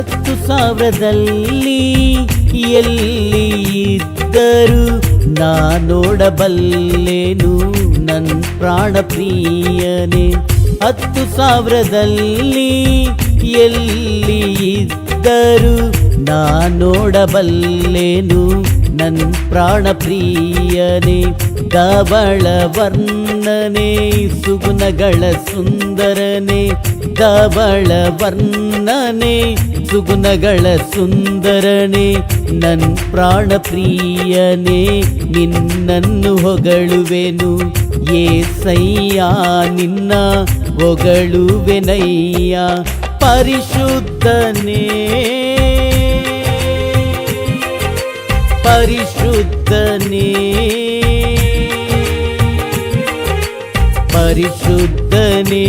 10,000ದಲ್ಲಿ ಎಲ್ಲಿ ಇದ್ದರೂ ನಾ ನೋಡಬಲ್ಲೆನು ನನ್ನ ಪ್ರಾಣ ಪ್ರಿಯನೇ. 10,000ದಲ್ಲಿ ಎಲ್ಲಿ ಇದ್ದರೂ ನಾ ನೋಡಬಲ್ಲೆನು ನನ್ನ ಪ್ರಾಣ ಪ್ರಿಯನೇ. ಧವಳ ವರ್ಣನೆ ಸುಗುಣಗಳ ಸುಂದರನೇ, ಧವಳ ವರ್ಣನೆ ಸುಗುಣಗಳ ಸುಂದರನೇ, ನನ್ನ ಪ್ರಾಣ ಪ್ರಿಯನೇ. ನಿನ್ನನ್ನು ಹೊಗಳುವೆನು ಏಸಯ್ಯ, ನಿನ್ನ ಹೊಗಳುವೆನಯ್ಯ. ಪರಿಶುದ್ಧನೇ ಪರಿಶುದ್ಧನೇ ಪರಿಶುದ್ಧನೇ.